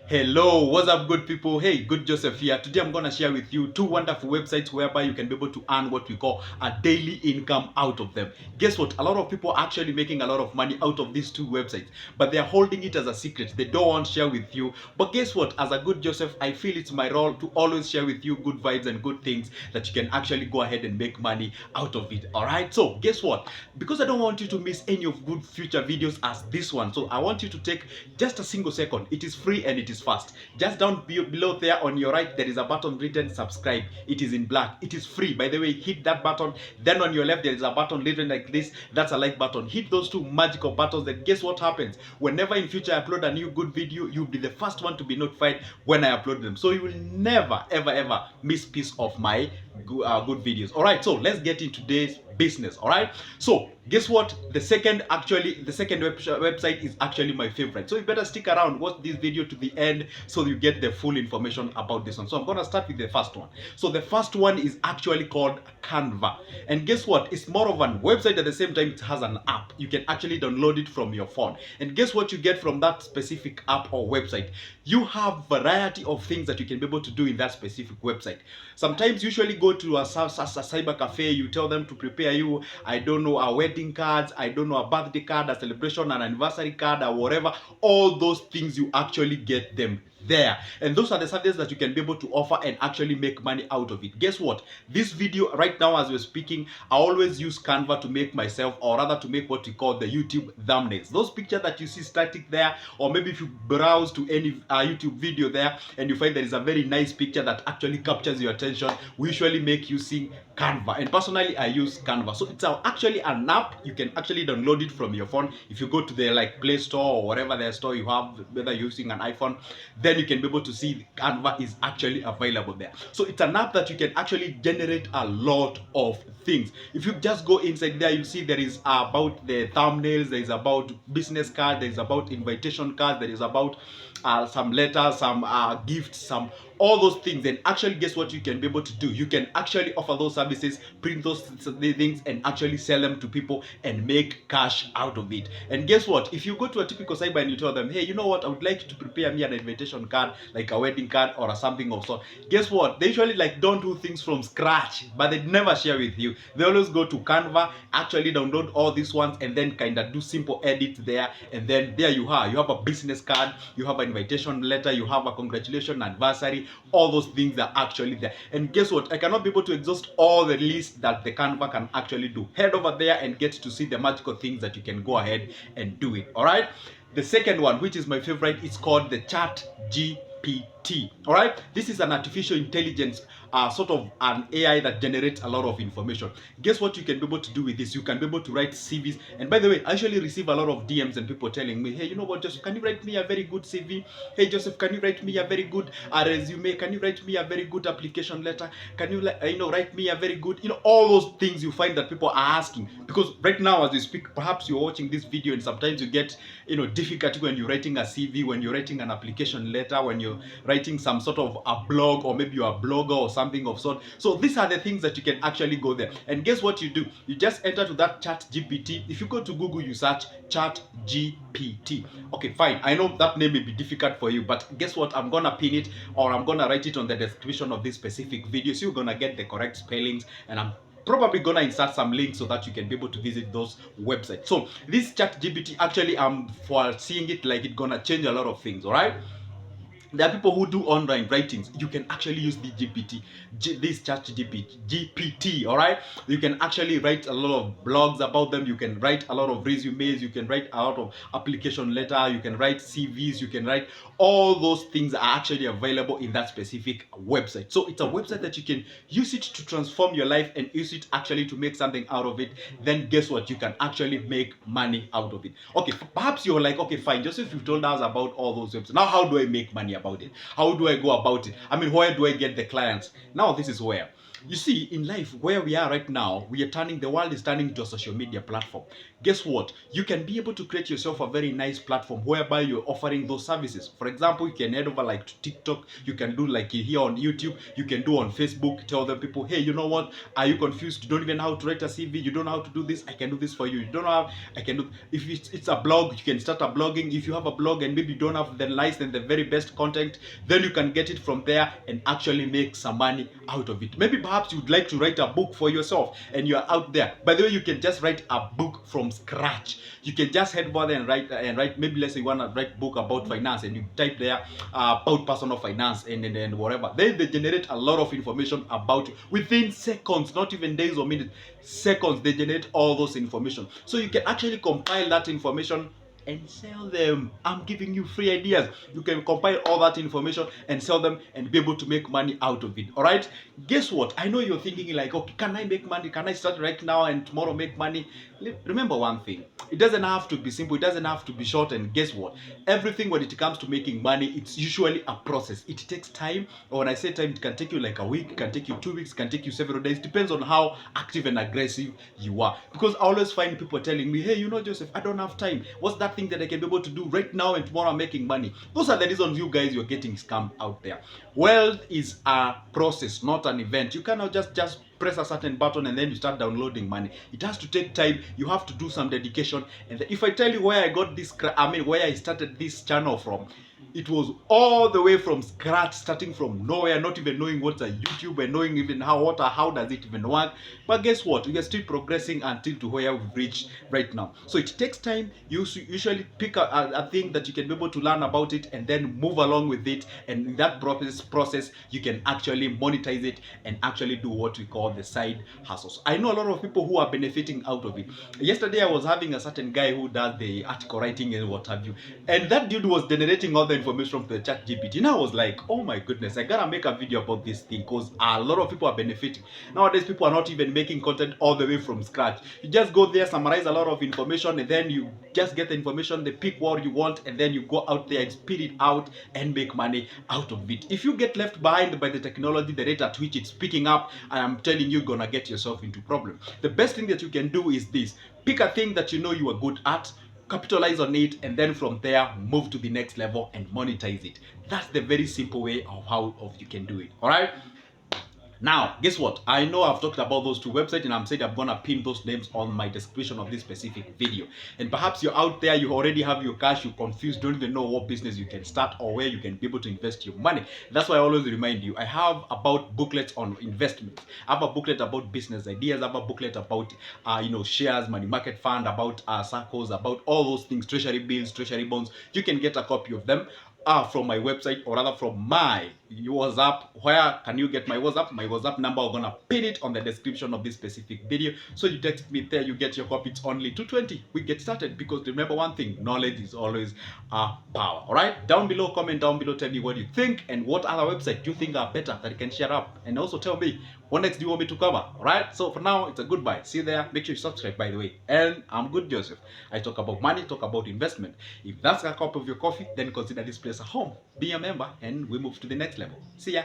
Hello, what's up, good people? Hey, good Joseph here. Today I'm gonna share with you two wonderful websites whereby you can be able to earn what we call a daily income out of them. Guess what? A lot of people are actually making a lot of money out of these two websites, but they are holding it as a secret. They don't want to share with you. But guess what? As a good Joseph, I feel it's my role to always share with you good vibes and good things that you can actually go ahead and make money out of it. Alright, so guess what? Because I don't want you to miss any of good future videos as this one, so I want you to take just a single second. It is free and it is fast. Just down below there on your right, there is a button written subscribe. It is in black. It is free. By the way, hit that button. Then on your left, there is a button written like this. That's a like button. Hit those two magical buttons. Then guess what happens? Whenever in future I upload a new good video, you'll be the first one to be notified when I upload them. So you will never, ever miss piece of my good videos. All right. So let's get into today's business. All right. So guess what? The second website is actually my favorite. So you better stick around, watch this video to the end so you get the full information about this one. So I'm gonna start with the first one. So the first one is actually called Canva. And guess what? It's more of an website, at the same time it has an app. You can actually download it from your phone. And guess what you get from that specific app or website? You have variety of things that you can be able to do in that specific website. Sometimes you usually go to a cyber cafe, you tell them to prepare you, I don't know, a wedding cards, I don't know, a birthday card, a celebration, an anniversary card, or whatever. All those things you actually get them there, and those are the services that you can be able to offer and actually make money out of it. Guess what? This video right now as we're speaking, I always use Canva to make myself, or rather to make what we call the YouTube thumbnails. Those pictures that you see static there, or maybe if you browse to any YouTube video there and you find there is a very nice picture that actually captures your attention, we usually make using Canva. And personally, I use Canva. So it's actually an app. You can actually download it from your phone. If you go to the Play Store or whatever the store you have, whether you're using an iPhone, then you can be able to see Canva is actually available there. So it's an app that you can actually generate a lot of things. If you just go inside there, you see there is about the thumbnails, there is about business card, there is about invitation card, there is about some letters, some gifts, some all those things. And actually, guess what you can be able to do? You can actually offer those services, print those things, and actually sell them to people and make cash out of it. And guess what? If you go to a typical cyber and you tell them, hey, you know what, I would like you to prepare me an invitation card, like a wedding card or something of sort. Guess what? They usually don't do things from scratch, but they never share with you. They always go to Canva, actually download all these ones, and then kind of do simple edits there. And then there you are. You have a business card, you have an invitation letter, you have a congratulations anniversary. All those things are actually there. And guess what? I cannot be able to exhaust all the list that the Canva can actually do. Head over there and get to see the magical things that you can go ahead and do it. All right. The second one, which is my favorite, is called the ChatGPT. All right. This is an artificial intelligence, sort of an AI that generates a lot of information. Guess what you can be able to do with this? You can be able to write CVs. And by the way, I actually receive a lot of DMs and people telling me, hey, you know what, Joseph, can you write me a very good CV? Hey, Joseph, can you write me a very good resume? Can you write me a very good application letter? Can you, write me a very good, all those things you find that people are asking. Because right now, as you speak, perhaps you're watching this video and sometimes you get, difficulty when you're writing a CV, when you're writing an application letter, when you're writing some sort of a blog, or maybe you're a blogger or something of sort. So these are the things that you can actually go there. And guess what you do? You just enter to that ChatGPT. If you go to Google, you search ChatGPT. Okay, fine. I know that name may be difficult for you, but guess what? I'm gonna pin it, or I'm gonna write it on the description of this specific video, so you're gonna get the correct spellings, and I'm probably gonna insert some links so that you can be able to visit those websites. So this ChatGPT, actually, I'm foreseeing it like it's gonna change a lot of things. All right. There are people who do online writings. You can actually use the this ChatGPT, all right? You can actually write a lot of blogs about them. You can write a lot of resumes. You can write a lot of application letter. You can write CVs. You can write all those things are actually available in that specific website. So it's a website that you can use it to transform your life and use it actually to make something out of it. Then guess what? You can actually make money out of it. Okay, perhaps you're like, okay, fine, Joseph, you've told us about all those websites. Now, how do I make money about it? How do I go about it? I mean, where do I get the clients? Now, this is where. You see, in life, where we are right now, the world is turning into a social media platform. Guess what? You can be able to create yourself a very nice platform whereby you're offering those services. For example, you can head over like to TikTok, you can do like here on YouTube, you can do on Facebook, tell the people, hey, you know what? Are you confused? You don't even know how to write a CV, you don't know how to do this, I can do this for you. You don't know how, I can do, if it's a blog, you can start a blogging. If you have a blog and maybe you don't have the license, the very best content, then you can get it from there and actually make some money out of it. Maybe perhaps you'd like to write a book for yourself and you're out there. By the way, you can just write a book from scratch. You can just head over there and write, maybe let's say you want to write a book about finance and you type there about personal finance and whatever. Then they generate a lot of information about you within seconds, not even days or minutes, seconds. They generate all those information. So you can actually compile that information and sell them. I'm giving you free ideas. You can compile all that information and sell them and be able to make money out of it. All right, guess what? I know you're thinking like, okay, can I make money? Can I start right now and tomorrow make money? Remember one thing, it doesn't have to be simple, it doesn't have to be short. And guess what? Everything, when it comes to making money, it's usually a process. It takes time. Or when I say time, it can take you like a week, it can take you 2 weeks, it can take you several days. Depends on how active and aggressive you are. Because I always find people telling me, hey, you know, Joseph, I don't have time. What's that thing that I can be able to do right now and tomorrow I'm making money? Those are the reasons you guys, you're getting scammed out there. Wealth is a process, not an event. You cannot just press a certain button and then you start downloading money. It has to take time. You have to do some dedication. And if I tell you where I got this, where I started this channel from, it was all the way from scratch, starting from nowhere, not even knowing what's a YouTube and knowing even how does it even work. But guess what? We are still progressing until to where we've reached right now. So it takes time. You usually pick a thing that you can be able to learn about it and then move along with it. And in that process, you can actually monetize it and actually do what we call the side hustles. I know a lot of people who are benefiting out of it. Yesterday, I was having a certain guy who does the article writing and what have you. And that dude was generating all the information from the ChatGPT. And I was like, oh my goodness, I gotta make a video about this thing because a lot of people are benefiting. Nowadays, people are not even making content all the way from scratch. You just go there, summarize a lot of information, and then you just get the information, they pick what you want, and then you go out there and spit it out and make money out of it. If you get left behind by the technology, the rate at which it's picking up, I'm telling you, you're gonna get yourself into problem. The best thing that you can do is this: pick a thing that you know you are good at, capitalize on it, and then from there move to the next level and monetize it. That's the very simple way of how you can do it. All right, now guess what? I know I've talked about those two websites and I'm saying I'm gonna pin those names on my description of this specific video. And perhaps you're out there, you already have your cash, you're confused, don't even know what business you can start or where you can be able to invest your money. That's why I always remind you, I have about booklets on investments, I have a booklet about business ideas, I have a booklet about shares, money market fund, about circles, about all those things, treasury bills, treasury bonds. You can get a copy of them from my website, or rather from my WhatsApp. Where can you get my WhatsApp? My WhatsApp number, I'm gonna pin it on the description of this specific video. So you text me there, you get your copy. It's only $220. We get started, because remember one thing, knowledge is always power. All right, down below, comment down below, tell me what you think and what other website you think are better that you can share up, and also tell me what next do you want me to cover. All right, so for now, it's a goodbye. See you there. Make sure you subscribe, by the way. And I'm Good Joseph. I talk about money, talk about investment. If that's a cup of your coffee, then consider this place a home. Be a member and we move to the next level. See ya.